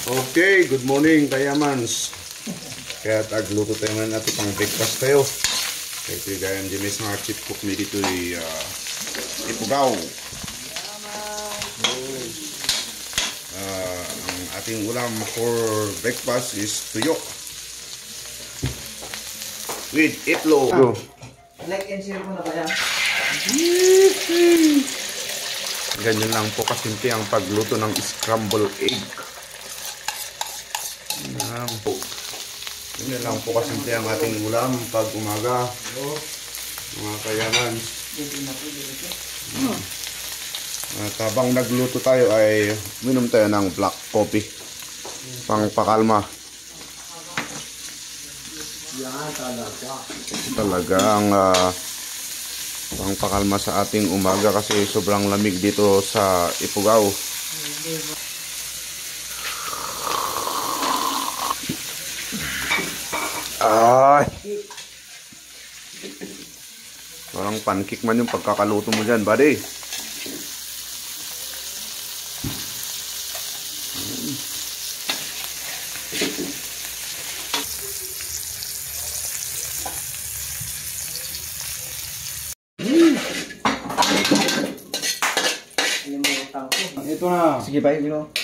Okay, good morning Kayamans. Kaya tagluto tayo man natin pang breakfast tayo. Kaya ito yung gayang Jimis mga chip cook me dito yung ipugaw. Ang ating ulam for breakfast is tuyo with itlog. Like and share mo na ba yan? Ganyan lang po kasimple ang pagluto ng scrambled egg. Ganyan lang po kasimple ang ating ulam pag umaga, mga kayaman. At habang nagluto tayo ay minom tayo ng black coffee pang pakalma. Yan Talaga ang pang pakalma sa ating umaga kasi sobrang lamig dito sa Ifugao. Ay! Parang pancake man yung pagkakaluto mo dyan, buddy. Ito na. Sige ba yun?